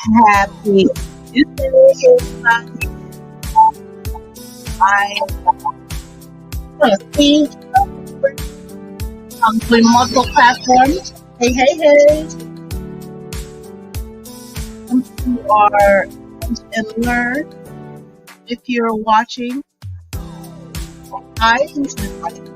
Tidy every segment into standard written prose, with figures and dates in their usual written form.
Happy Tuesday, everybody. I'm gonna see doing multiple platforms. Hey, hey, hey. Come to our Lunch and Learn. If you're watching live, this is watching.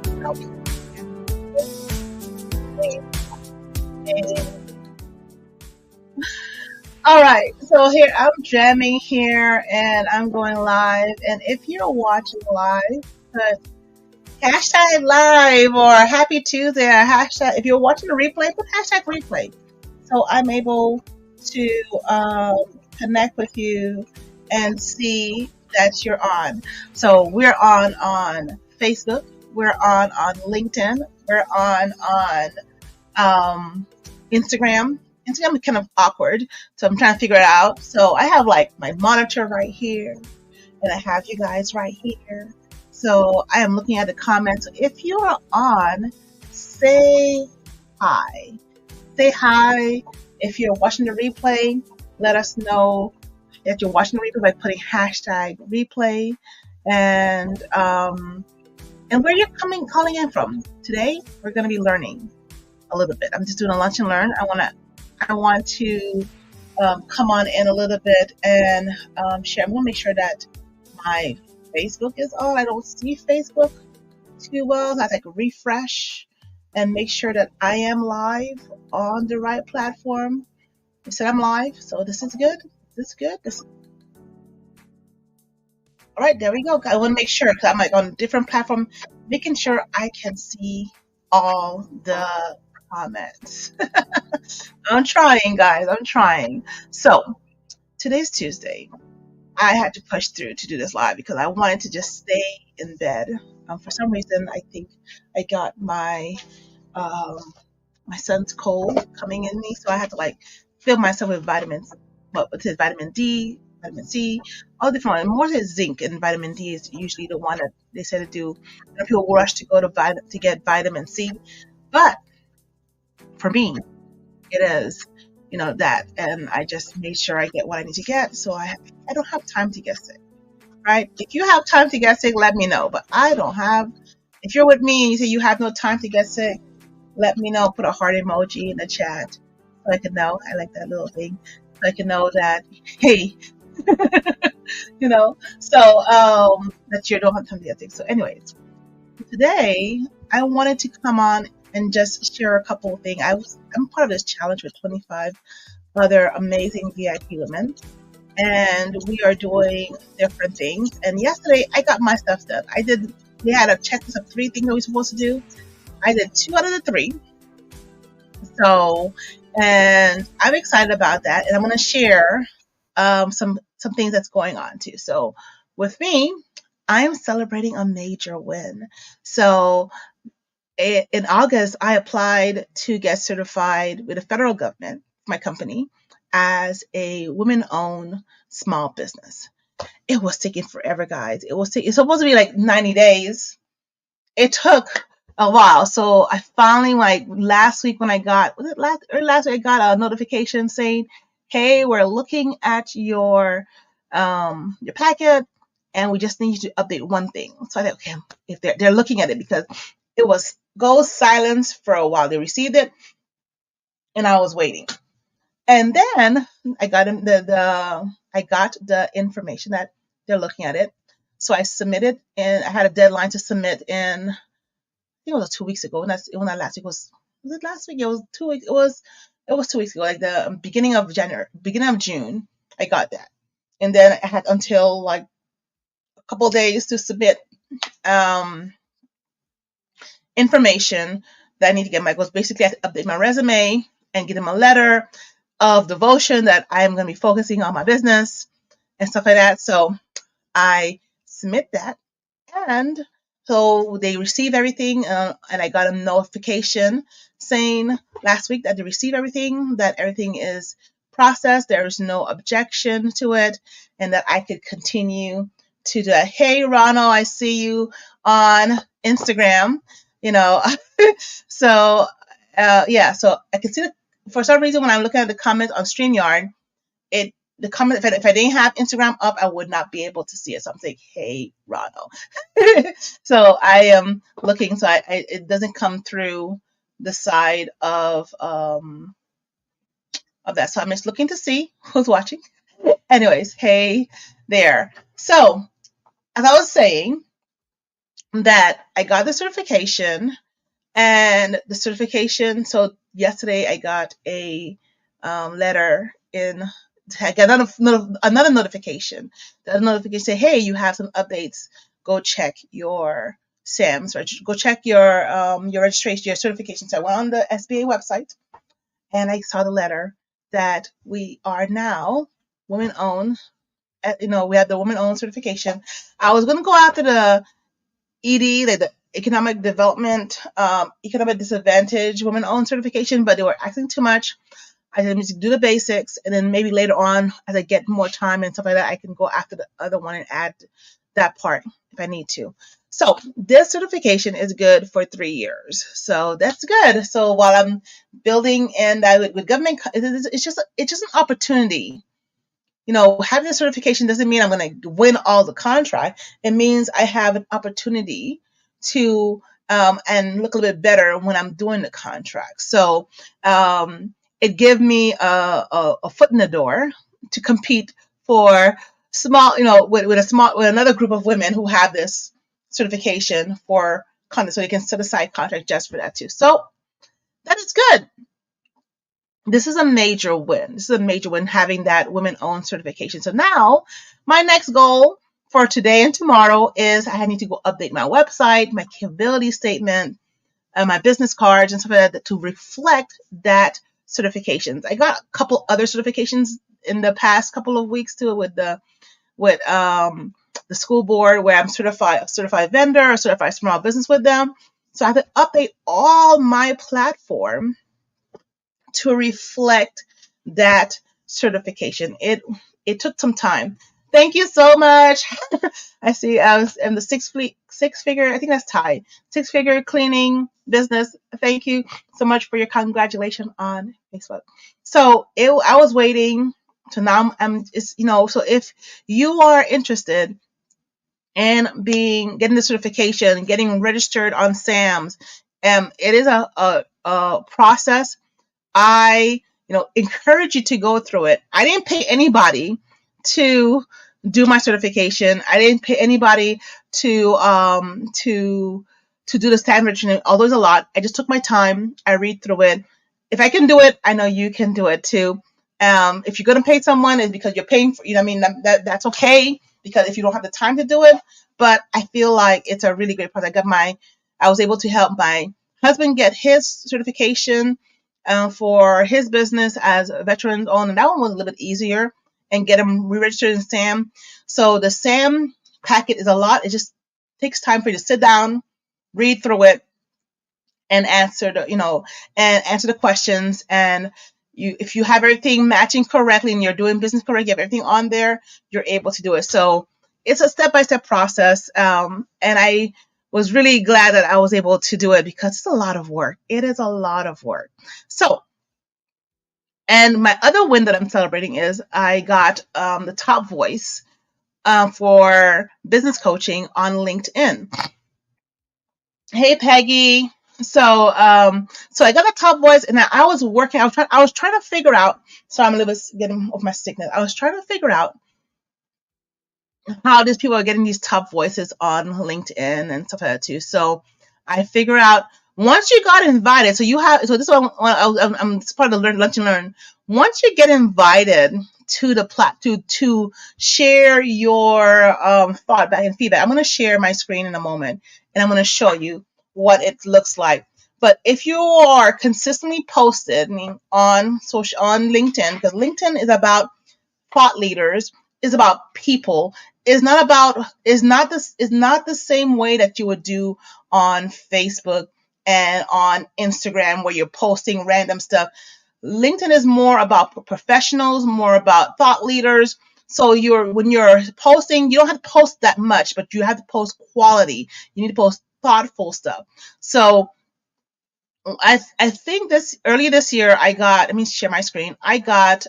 All right, so here I'm jamming here and I'm going live. And if you're watching live, put hashtag live or happy Tuesday or hashtag. If you're watching the replay, put hashtag replay. So I'm able to connect with you and see that you're on. So we're on Facebook, we're on LinkedIn, we're on Instagram. Instagram is kind of awkward, so I'm trying to figure it out. So I have like my monitor right here, and I have you guys right here. So I am looking at the comments. If you are on, say hi. Say hi. If you're watching the replay, let us know that you're watching the replay by putting hashtag replay. And where you're calling in from. Today we're gonna be learning a little bit. I'm just doing a lunch and learn. I want to come on in a little bit and share. I'm gonna make sure that my Facebook is on. I don't see Facebook too well. So I have to refresh and make sure that I am live on the right platform. It said I'm live, so this is good. This is good. All right, there we go. I want to make sure because I'm like on a different platform, making sure I can see all the comments. I'm trying, guys. I'm trying. So today's Tuesday. I had to push through to do this live because I wanted to just stay in bed. For some reason, I think I got um, my son's cold coming in me, so I had to like fill myself with vitamins. What with his vitamin D, vitamin C, all different ones. More than zinc and vitamin D is usually the one that they say to do. People rush to go to get vitamin C, but for me, it is that, and I just made sure I get what I need to get. So I don't have time to get sick. Right? If you have time to get sick, let me know. But I don't have. If you're with me and you say you have no time to get sick, let me know. Put a heart emoji in the chat so I can know. I like that little thing. So I can know that, hey, so that you don't have time to get sick. So, anyways, today I wanted to come on and just share a couple of things. I'm part of this challenge with 25 other amazing VIP women, and we are doing different things. And yesterday I got my stuff done. We had a checklist of 3 things that we were supposed to do. I did 2 out of the 3. So, and I'm excited about that. And I'm going to share some things that's going on too. So with me, I'm celebrating a major win. So in August, I applied to get certified with the federal government, my company, as a women-owned small business. It was taking forever, guys. It's supposed to be like 90 days. It took a while. So I finally, like last week when I got, was it last week I got a notification saying, hey, we're looking at your packet and we just need you to update one thing. So I thought, okay, if they're looking at it, because it was go silence for a while. They received it and I was waiting. And then I got the information that they're looking at it. So I submitted, and I had a deadline to submit in, I think it was 2 weeks ago. And that's, it was not last week. Was it last week? It was 2 weeks. It was 2 weeks ago, like the beginning of June. I got that, and then I had until like a couple of days to submit information that I need to get. Was basically I have to update my resume and get them a letter of devotion that I'm going to be focusing on my business and stuff like that. So I submit that, and so they receive everything, and I got a notification saying last week that they received everything, that everything is processed, there is no objection to it, and that I could continue to do that. Hey, Ronald, I see you on Instagram. You know, so yeah, so I can see that for some reason when I'm looking at the comments on StreamYard, it the comment, if I didn't have Instagram up, I would not be able to see it. So I'm saying, hey, Ronald. So I am looking, so it doesn't come through the side of that. So I'm just looking to see who's watching. Anyways, hey there. So as I was saying, that I got the certification, and the certification. So yesterday I got a letter in. I got another notification. The notification say, "Hey, you have some updates. Go check your SAMs, or go check your registration, your certification." So I went on the SBA website, and I saw the letter that we are now women owned. We have the women owned certification. I was going to go after the ED, like the economic disadvantage women owned certification, but they were asking too much. I said, let me just do the basics, and then maybe later on, as I get more time and stuff like that, I can go after the other one and add that part if I need to. So this certification is good for 3 years. So that's good. So while I'm building, and with government, it's just an opportunity. Having a certification doesn't mean I'm going to win all the contract. It means I have an opportunity to and look a little bit better when I'm doing the contract. So it gave me a foot in the door to compete for small, with another group of women who have this certification for contract, so they can set aside contract just for that too. So that is good. This is a major win. This is a major win, having that women-owned certification. So now my next goal for today and tomorrow is I need to go update my website, my capability statement, my business cards, and stuff like that to reflect that certifications. I got a couple other certifications in the past couple of weeks too, with the school board, where I'm a certified vendor, a certified small business with them. So I have to update all my platform to reflect that certification. It took some time. Thank you so much. I see I was in the six figure, I think that's tied. 6-figure cleaning business. Thank you so much for your congratulations on Facebook. So I was waiting. So now so if you are interested in getting the certification, getting registered on SAMS, it is a process. I, encourage you to go through it. I didn't pay anybody to do my certification. I didn't pay anybody to do the standard training, although there's a lot. I just took my time. I read through it. If I can do it, I know you can do it too. If you're gonna pay someone, it's because you're paying for. That's okay, because if you don't have the time to do it. But I feel like it's a really great project. I was able to help my husband get his certification for his business as a veteran owned, and that one was a little bit easier, and get him re-registered in SAM. So the SAM packet is a lot. It just takes time for you to sit down, read through it, and answer the questions. And if you have everything matching correctly and you're doing business correctly, you have everything on there, you're able to do it. So it's a step-by-step process. And I was really glad that I was able to do it, because it's a lot of work. It is a lot of work. So, and my other win that I'm celebrating is I got the top voice for business coaching on LinkedIn. Hey, Peggy. So I got the top voice, and I was working. I was trying to figure out. So I'm a little bit getting off my sickness. I was trying to figure out how these people are getting these top voices on LinkedIn and stuff like that too. So I figure out, once you got invited. So this is what I'm it's part of the lunch and learn. Once you get invited to the to share your thought back and feedback. I'm going to share my screen in a moment, and I'm going to show you what it looks like. But if you are consistently posted on LinkedIn, because LinkedIn is about thought leaders, is about people, is not the same way that you would do on Facebook and on Instagram, where you're posting random stuff. LinkedIn is more about professionals, more about thought leaders. So when you're posting, you don't have to post that much, but you have to post quality. You need to post thoughtful stuff. So I think earlier this year, let me share my screen. I got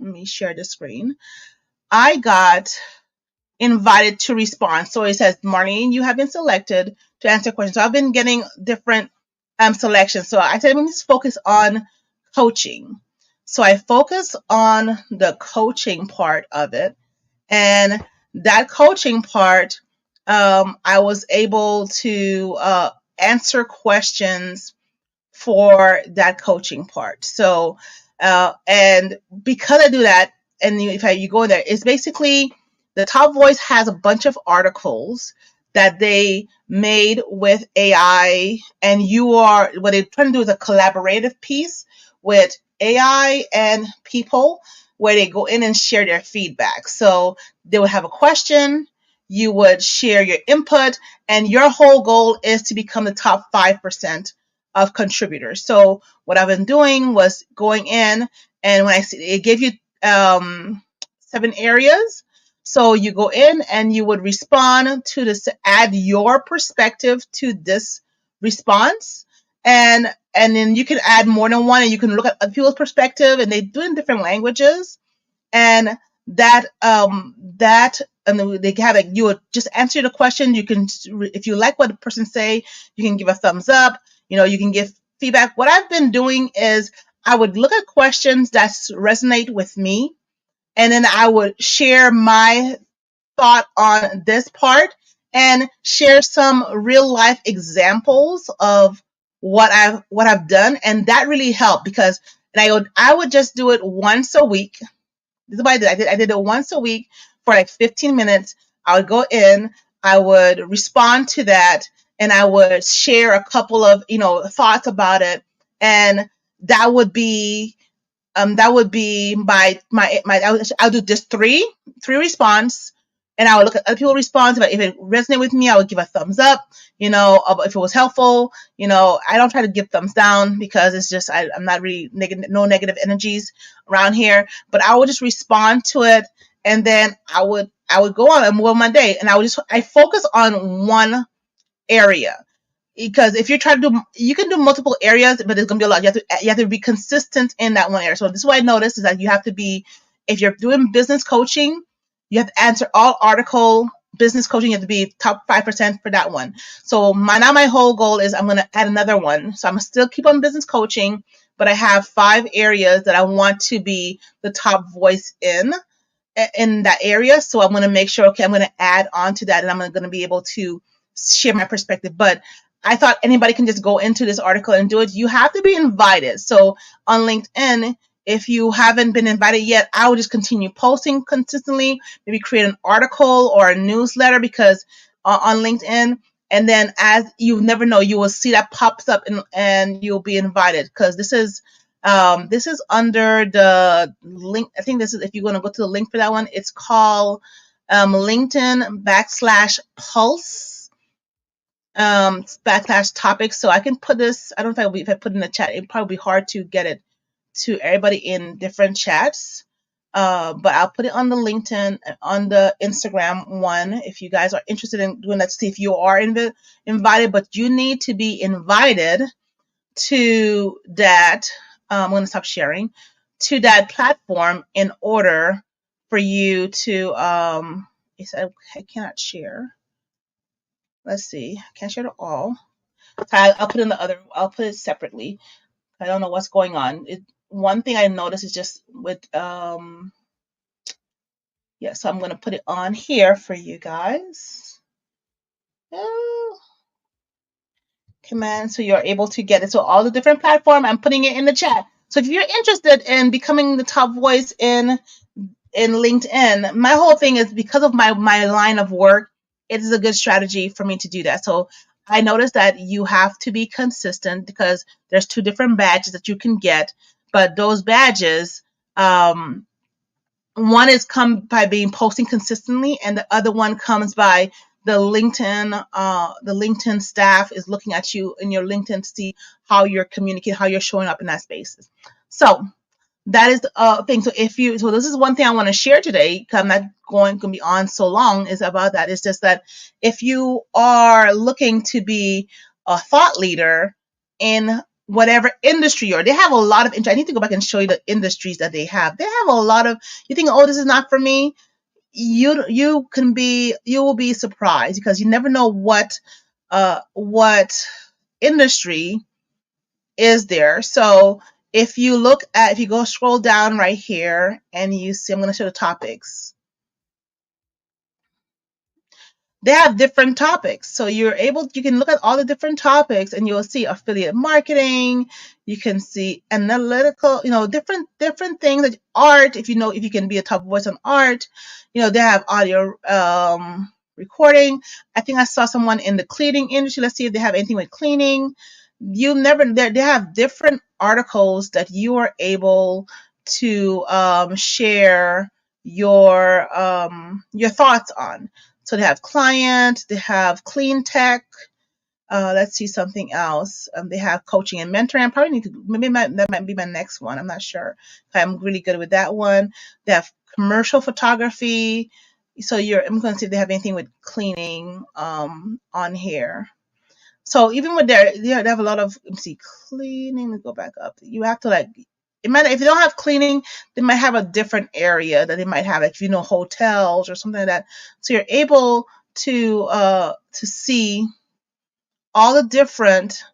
let me share the screen. I got invited to respond. So it says, Marlene, you have been selected to answer questions. So I've been getting different selections. So I said, let me just focus on coaching. So I focus on the coaching part of it. And that coaching part, I was able to answer questions for that coaching part. So, and because I do that, and you go in there, it's basically the Top Voice has a bunch of articles that they made with AI, and what they're trying to do is a collaborative piece with AI and people where they go in and share their feedback. So they would have a question, you would share your input, and your whole goal is to become the top 5% of contributors. So what I've been doing was going in, and when I see it gave you 7 areas. So you go in and you would respond to this, add your perspective to this response, and then you can add more than one, and you can look at other people's perspective, and they do it in different languages, and that and then they have it. You would just answer the question. You can, if you like what the person say, you can give a thumbs up. You can give feedback. What I've been doing is I would look at questions that resonate with me, and then I would share my thought on this part and share some real life examples of what I've done, and that really helped because I would just do it once a week. This is what I did. I did it once a week for like 15 minutes. I would go in, I would respond to that, and I would share a couple of thoughts about it, and that would be my I'll do just three response, and I would look at other people's response. But if it resonated with me, I would give a thumbs up. If it was helpful, I don't try to give thumbs down because it's just I'm not really no negative energies around here. But I would just respond to it, and then I would go on and move on my day, and I focus on one area, because if you're trying to do, you can do multiple areas, but it's gonna be a lot. You have to be consistent in that one area. So this is what I noticed is that you have to be, if you're doing business coaching, you have to answer all article business coaching. You have to be top 5% for that one. So my whole goal is I'm gonna add another one. So I'm gonna still keep on business coaching, but I have 5 areas that I want to be the top voice in that area. So I'm going to make sure, okay, I'm going to add on to that, and I'm going to be able to share my perspective. But I thought anybody can just go into this article and do it. You have to be invited. So on LinkedIn, if you haven't been invited yet, I will just continue posting consistently, maybe create an article or a newsletter, because on LinkedIn, and then as you never know, you will see that pops up, and you'll be invited, because this is under the link. I think this is, if you're going to go to the link for that one, it's called LinkedIn /pulse /topics. So I can put this, I don't know if I put it in the chat, it'd probably be hard to get it to everybody in different chats. But I'll put it on the LinkedIn, on the Instagram one, if you guys are interested in doing that, to see if you are invited. But you need to be invited to that. I'm going to stop sharing, to that platform in order for you to. It said I cannot share. Let's see. I can't share it all. So I'll put in the other. I'll put it separately. I don't know what's going on. One thing I noticed is just with yeah. So I'm going to put it on here for you guys. Oh, command, so you're able to get it. So all the different platform, I'm putting it in the chat. So if you're interested in becoming the top voice in LinkedIn, my whole thing is, because of my line of work, it is a good strategy for me to do that. So I noticed that you have to be consistent, because there's 2 different badges that you can get, but those badges, one is come by being posting consistently, and the other one comes by the LinkedIn staff is looking at you in your LinkedIn to see how you're communicating, how you're showing up in that space. So that is the thing. So this is one thing I want to share today, because I'm not going to be on so long, is about that. It's just that if you are looking to be a thought leader in whatever industry you're. They have a lot of. I need to go back and show you the industries that they have. They have a lot of. You think, oh, this is not for me. You will be surprised because you never know what industry is there. So if you go scroll down right here and you see, I'm going to show the topics. They have different topics. So you can look at all the different topics and you'll see affiliate marketing. You can see analytical, different things like art. If you can be a top voice on art, they have audio, recording. I think I saw someone in the cleaning industry. Let's see if they have anything with cleaning. They have different articles that you are able to share your thoughts on. So they have client, they have clean tech. Let's see something else. They have coaching and mentoring. I probably need to, that might be my next one. I'm not sure. I'm really good with that one. They have commercial photography. So I'm going to see if they have anything with cleaning on here. So even with they have a lot of, let me see, cleaning. Let's go back up. You have to if they don't have cleaning, they might have a different area that they might have, like hotels or something like that. So you're able to see all the different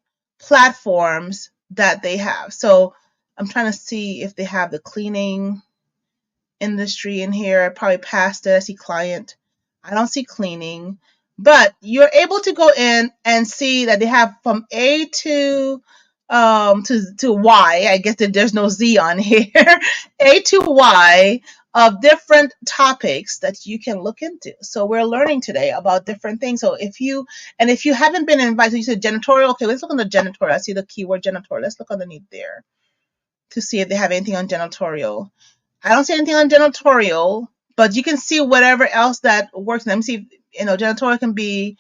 platforms that they have. So I'm trying to see if they have the cleaning industry in here. I probably passed it. I see client. I don't see cleaning, but you're able to go in and see that they have from A to Y. I guess that there's no Z on here. A to Y of different topics that you can look into. So we're learning today about different things. So if you haven't been invited, you said janitorial. Okay, let's look on the janitorial. I see the keyword janitorial. Let's look underneath there to see if they have anything on janitorial. I don't see anything on janitorial, but you can see whatever else that works. Let me see. Janitorial can be.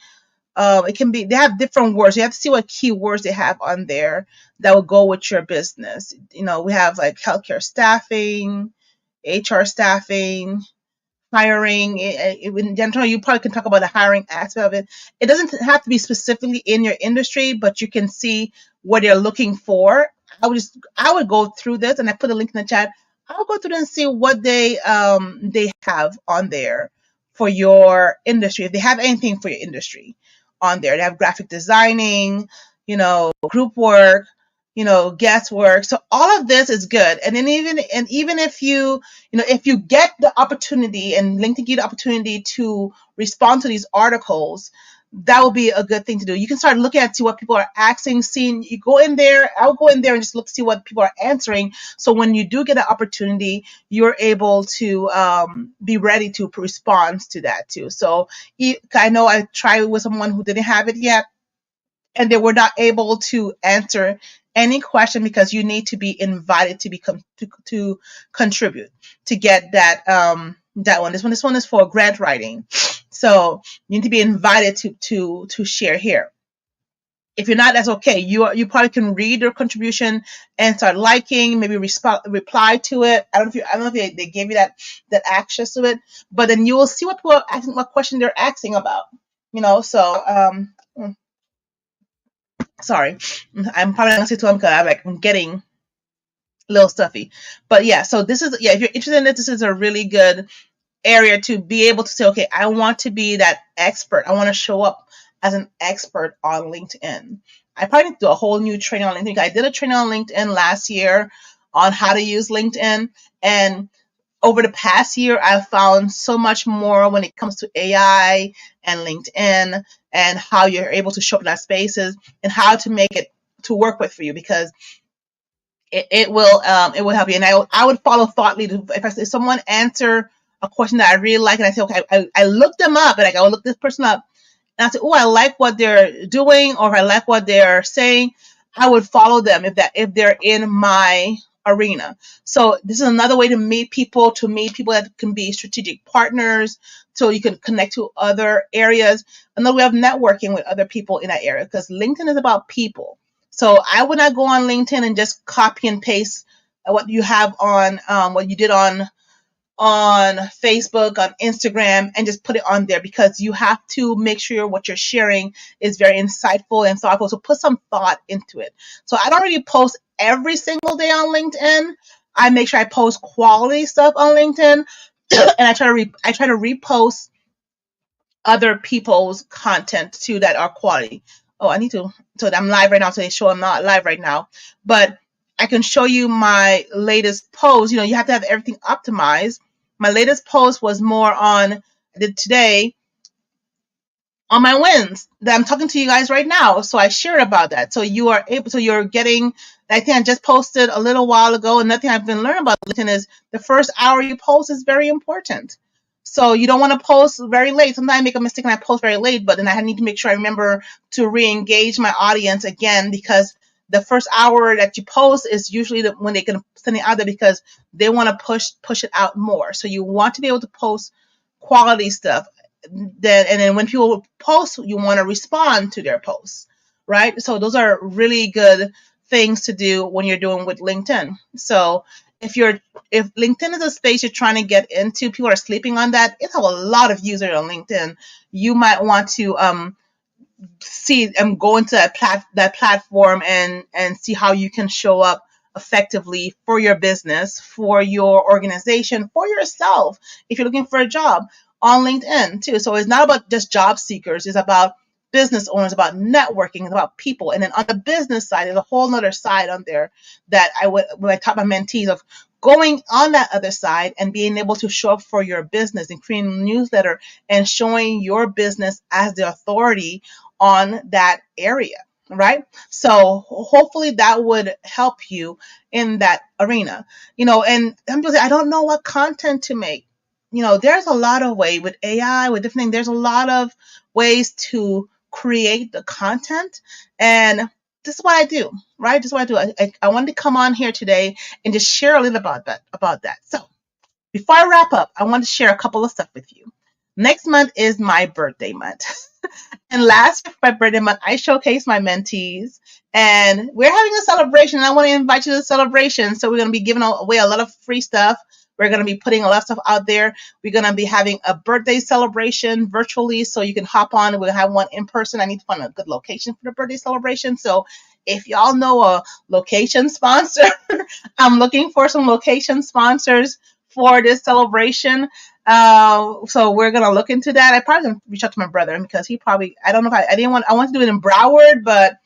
It can be. They have different words. You have to see what keywords they have on there that will go with your business. We have like healthcare staffing, HR staffing, hiring. In general, you probably can talk about the hiring aspect of it. It doesn't have to be specifically in your industry, but you can see what they're looking for. I would go through this, and I put a link in the chat. I'll go through and see what they have on there for your industry. If they have anything for your industry on there, they have graphic designing, group work, guest work. So all of this is good. And then even if if you get the opportunity and LinkedIn give you the opportunity to respond to these articles, that will be a good thing to do. You can start looking at see what people are asking, seeing. You go in there. I'll go in there and just look see what people are answering. So when you do get an opportunity, you're able to be ready to respond to that too. So I know I tried with someone who didn't have it yet, and they were not able to answer any question because you need to be invited to become to contribute to get that one. This one is for grant writing, so you need to be invited to share here. If you're not, that's okay. You probably can read their contribution and start liking, maybe reply to it. I don't know if they gave you that access to it, but then you will see what people are asking, what question they're asking about. So sorry, I'm probably not gonna say too long because I'm getting a little stuffy. But yeah, so this is if you're interested in this is a really good area to be able to say, okay, I want to be that expert. I want to show up as an expert on LinkedIn. I probably need to do a whole new training on LinkedIn. I did a training on LinkedIn last year on how to use LinkedIn, and over the past year, I've found so much more when it comes to AI and LinkedIn and how you're able to show up in that spaces and how to make it to work with for you, because it will help you. And I would follow thought leaders. If someone answer a question that I really like and I say, okay, I look them up, and I go look this person up, and I say, oh, I like what they're doing, or if I like what they're saying, I would follow them if they're in my arena. So this is another way to meet people that can be strategic partners, so you can connect to other areas. Another way of networking with other people in that area, because LinkedIn is about people. So I would not go on LinkedIn and just copy and paste what you have on what you did on on Facebook, on Instagram, and just put it on there, because you have to make sure what you're sharing is very insightful and thoughtful. So put some thought into it. So I don't really post every single day on LinkedIn. I make sure I post quality stuff on LinkedIn, and I try to repost other people's content too that are quality. Oh, I need to. So I'm live right now. So they show I'm not live right now, but I can show you my latest post. You have to have everything optimized. My latest post was more on, I did today, on my wins that I'm talking to you guys right now. So I shared about that. So you're getting, I think I just posted a little while ago. Another thing I've been learning about LinkedIn is the first hour you post is very important. So you don't want to post very late. Sometimes I make a mistake and I post very late, but then I need to make sure I remember to re-engage my audience again, because the first hour that you post is usually when they can send it out there, because they want to push it out more. So you want to be able to post quality stuff. And then when people post, you want to respond to their posts, right? So those are really good things to do when you're doing with LinkedIn. So if LinkedIn is a space you're trying to get into, people are sleeping on that. It's a lot of users on LinkedIn. You might want to see and go into that platform and see how you can show up effectively for your business, for your organization, for yourself, if you're looking for a job on LinkedIn too. So it's not about just job seekers, it's about business owners, about networking, it's about people. And then on the business side, there's a whole other side on there that when I taught my mentees of going on that other side and being able to show up for your business and creating a newsletter and showing your business as the authority on that area, right? So hopefully that would help you in that arena. And some people say, I don't know what content to make. There's a lot of ways with AI, with different things. There's a lot of ways to create the content. And this is what I do, right? This is what I do. I wanted to come on here today and just share a little about that. So before I wrap up, I want to share a couple of stuff with you. Next month is my birthday month. And last year for my birthday month, I showcased my mentees, and we're having a celebration. And I want to invite you to the celebration. So we're going to be giving away a lot of free stuff. We're going to be putting a lot of stuff out there. We're going to be having a birthday celebration virtually, so you can hop on. We'll have one in person. I need to find a good location for the birthday celebration. So if y'all know a location sponsor, I'm looking for some location sponsors for this celebration. So we're gonna look into that. I probably gonna reach out to my brother, because he probably, I don't know if I want to do it in Broward, but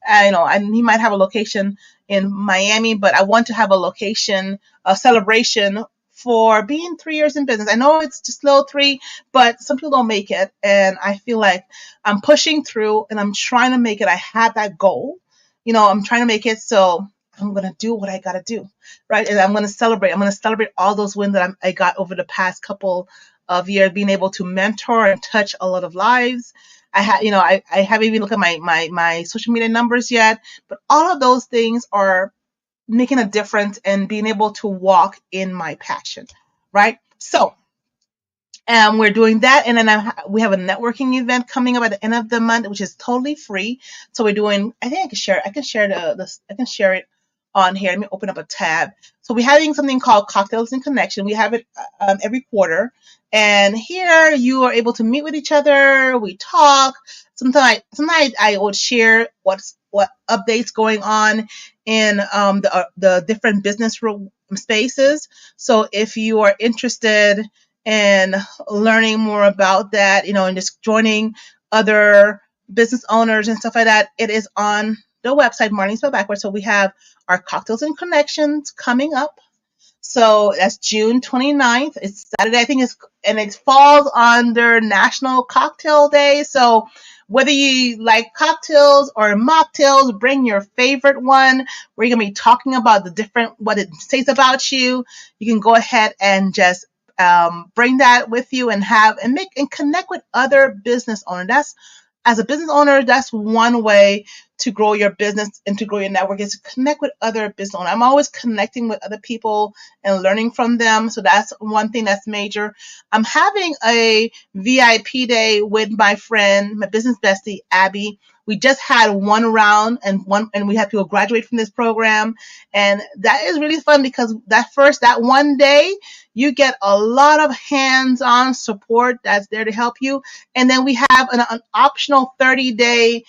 he might have a location in Miami, but I want to have a celebration for being 3 years in business. I know it's just little 3, but some people don't make it, and I feel like I'm pushing through and I'm trying to make it. I had that goal, I'm trying to make it, so I'm gonna do what I gotta do, right? And I'm gonna celebrate. I'm gonna celebrate all those wins that I got over the past couple of years, being able to mentor and touch a lot of lives. I haven't even looked at my social media numbers yet, but all of those things are making a difference and being able to walk in my passion, right? So we're doing that, and then we have a networking event coming up at the end of the month, which is totally free. So we're doing. I think I can share. I can share I can share it on here. Let me open up a tab. So we're having something called Cocktails in Connection. We have it every quarter, and here you are able to meet with each other. We talk. Sometimes I would share what updates going on in the different business spaces. So if you are interested and learning more about that, and just joining other business owners and stuff like that, it is on the website, Marlin Spelled Backwards. So we have our Cocktails and Connections coming up. So that's June 29th. It's Saturday, I think and it falls under National Cocktail Day. So whether you like cocktails or mocktails, bring your favorite one. We're going to be talking about what it says about you. You can go ahead and just bring that with you and connect with other business owners. As a business owner, that's one way to grow your business and to grow your network, is to connect with other business owners. I'm always connecting with other people and learning from them. So that's one thing that's major. I'm having a VIP day with my friend, my business bestie, Abby. We just had one round and we had people graduate from this program. And that is really fun, because that one day You get a lot of hands-on support that's there to help you. And then we have an optional 30-day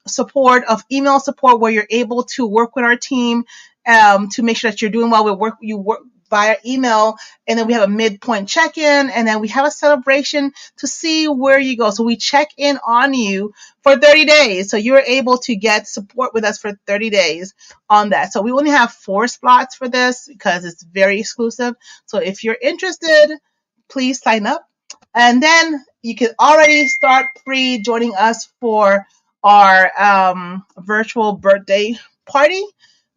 support of email support where you're able to work with our team to make sure that you're doing well. You work via email, and then we have a midpoint check-in, and then we have a celebration to see where you go. So we check in on you for 30 days. So you're able to get support with us for 30 days on that. So we only have 4 slots for this because it's very exclusive. So if you're interested, please sign up. And then you can already start pre-joining us for our virtual birthday party,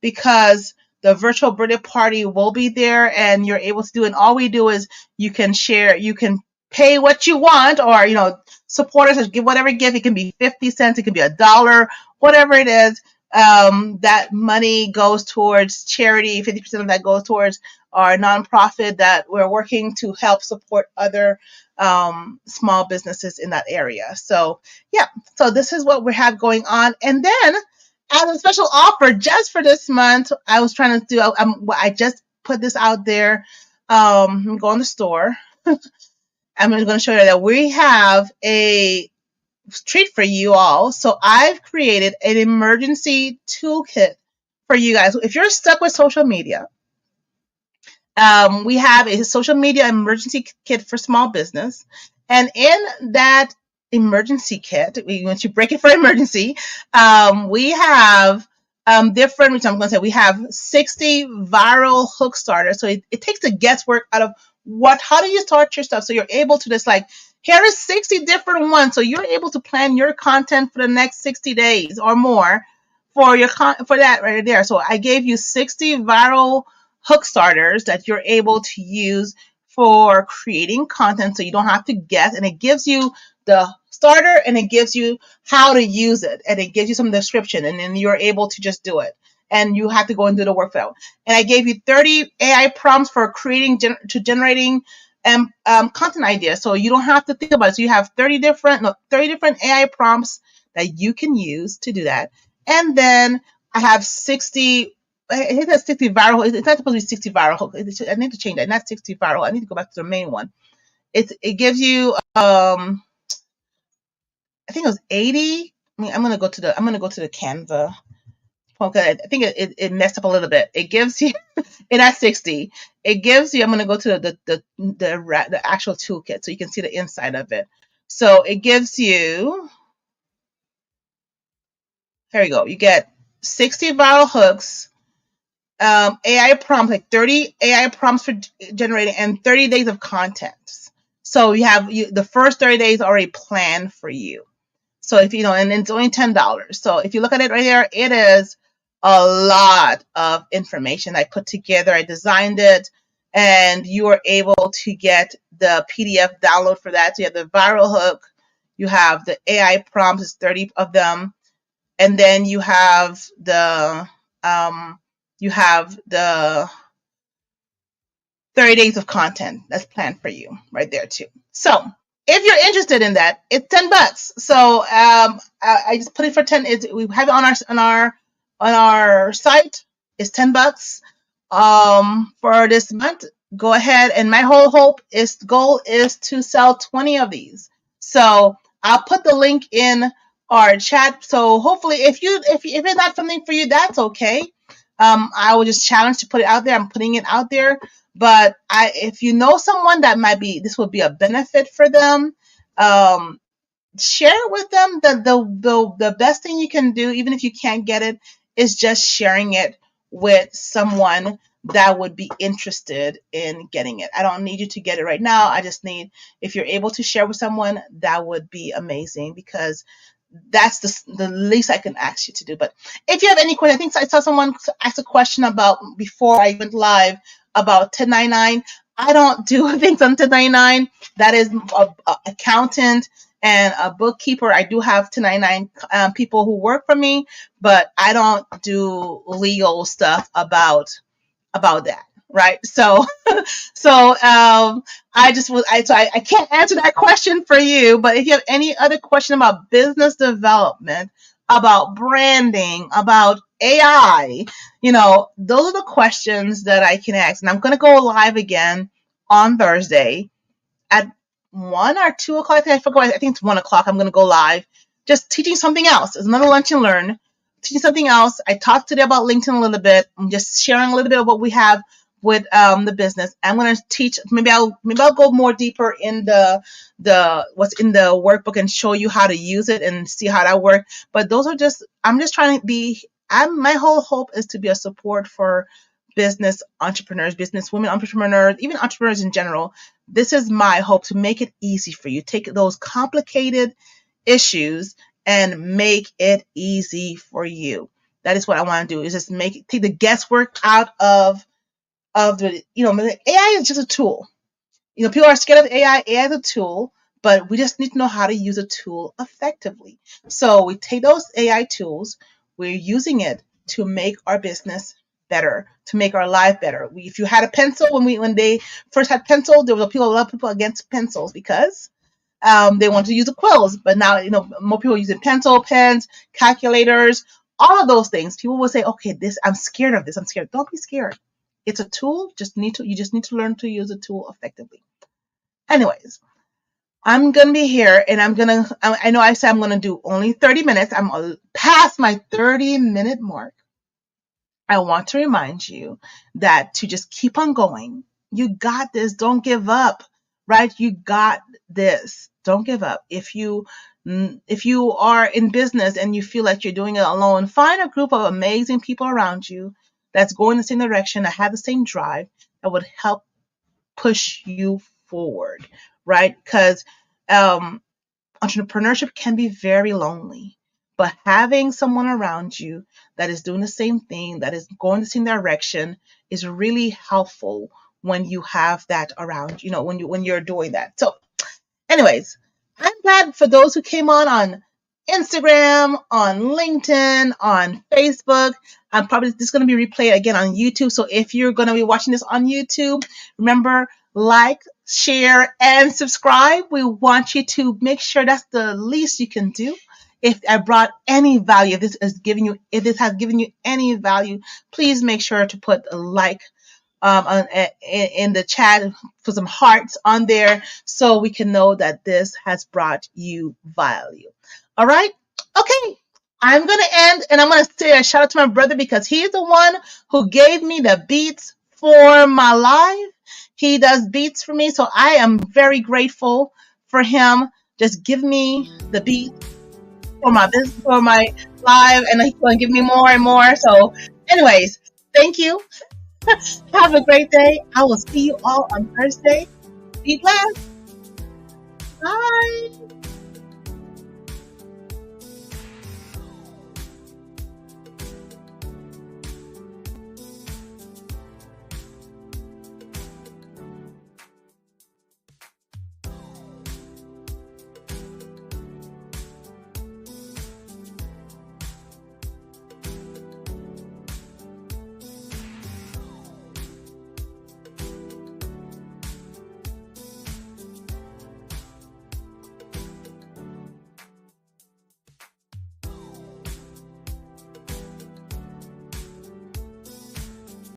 because the virtual birthday party will be there and you're able to do it. And all we do is you can share, you can pay what you want, or support us or give whatever gift. It can be 50 cents, it can be $1, whatever it is. That money goes towards charity. 50% of that goes towards our nonprofit that we're working to help support other small businesses in that area. So yeah, so this is what we have going on. And then as a special offer just for this month, I was trying to do, I just put this out there. I'm going to the store. I'm going to show you that we have a treat for you all. So I've created an emergency toolkit for you guys. If you're stuck with social media, we have a social media emergency kit for small business. And in that emergency kit, once you break it for emergency, we have different, which I'm going to say, we have 60 viral hook starters. So it takes the guesswork out of how do you start your stuff. So you're able to just here is 60 different ones. So you're able to plan your content for the next 60 days or more for for that right there. So I gave you 60 viral hook starters that you're able to use for creating content, so you don't have to guess. And it gives you the starter, and it gives you how to use it, and it gives you some description, and then you're able to just do it. And you have to go and do the work for that. And I gave you 30 AI prompts for generating content ideas, so you don't have to think about it. So you have 30 different AI prompts that you can use to do that. And then I have 60. I think that's 60 viral. It's not supposed to be 60 viral. I need to change that. Not 60 viral. I need to go back to the main one. It gives you I think it was 80. I mean, I'm gonna go to the Canva. Okay, I think it messed up a little bit. It gives you and that's 60. It gives you. I'm gonna go to the actual toolkit so you can see the inside of it. So it gives you. Here we go. You get 60 viral hooks. AI prompts, like 30 AI prompts for generating, and 30 days of content. So you have the first 30 days already planned for you. So if and it's only $10. So if you look at it right there, it is a lot of information I put together. I designed it, and you are able to get the PDF download for that. So you have the viral hook, you have the AI prompts, it's 30 of them, and then you have the 30 days of content that's planned for you right there too. So if you're interested in that, it's $10. So I just put it for 10. We have it on our site. It's $10 for this month. Go ahead, and my whole goal is to sell 20 of these. So I'll put the link in our chat. So hopefully, if it's not something for you, that's okay. I will just challenge to put it out there. I'm putting it out there. But if you know someone that this would be a benefit for them, share it with them. The best thing you can do, even if you can't get it, is just sharing it with someone that would be interested in getting it. I don't need you to get it right now. I just need, if you're able to share with someone, that would be amazing, because that's the least I can ask you to do. But if you have any questions, I think I saw someone ask a question about, before I went live, about 1099. I don't do things on 1099. That is a accountant and a bookkeeper. I do have 1099 people who work for me, but I don't do legal stuff about that, right? So I can't answer that question for you. But if you have any other question about business development, about branding, about AI? Those are the questions that I can ask. And I'm going to go live again on Thursday at 1 or 2 o'clock. I forgot. I think it's 1 o'clock. I'm going to go live, just teaching something else. It's another lunch and learn, teaching something else. I talked today about LinkedIn a little bit. I'm just sharing a little bit of what we have with the business. I'm going to teach. Maybe I'll go more deeper in the what's in the workbook and show you how to use it and see how that works. But those are just. I'm just trying to be. My whole hope is to be a support for business entrepreneurs, business women entrepreneurs, even entrepreneurs in general. This is my hope, to make it easy for you. Take those complicated issues and make it easy for you. That is what I want to do, is just take the guesswork out of the, AI is just a tool. People are scared of AI. AI is a tool, but we just need to know how to use a tool effectively. So we take those AI tools, we're using it to make our business better, to make our life better. If you had a pencil, when they first had pencils, there was a lot of people against pencils because they wanted to use the quills. But now, more people are using pencil, pens, calculators, all of those things. People will say, okay, I'm scared of this. I'm scared. Don't be scared. It's a tool. You just need to learn to use a tool effectively. Anyways, I'm going to be here, and I know I said I'm going to do only 30 minutes. I'm past my 30-minute mark. I want to remind you that to just keep on going. You got this. Don't give up, right? You got this. Don't give up. If you are in business and you feel like you're doing it alone, find a group of amazing people around you that's going the same direction, that have the same drive, that would help push you forward, right? Because entrepreneurship can be very lonely, but having someone around you that is doing the same thing, that is going the same direction, is really helpful when you have that around, when you're doing that. So anyways, I'm glad for those who came on Instagram, on LinkedIn, on Facebook. I'm probably this is going to be replayed again on YouTube. So if you're going to be watching this on YouTube, remember, like, share, and subscribe. We want you to make sure that's the least you can do. If I brought any value, if this has given you any value, please make sure to put a like in the chat, for some hearts on there, so we can know that this has brought you value. All right. Okay. I'm going to end, and I'm going to say a shout out to my brother, because he's the one who gave me the beats for my live. He does beats for me. So I am very grateful for him. Just give me the beat for my business, for my live, and he's going to give me more and more. So anyways, thank you. Have a great day. I will see you all on Thursday. Be blessed. Bye.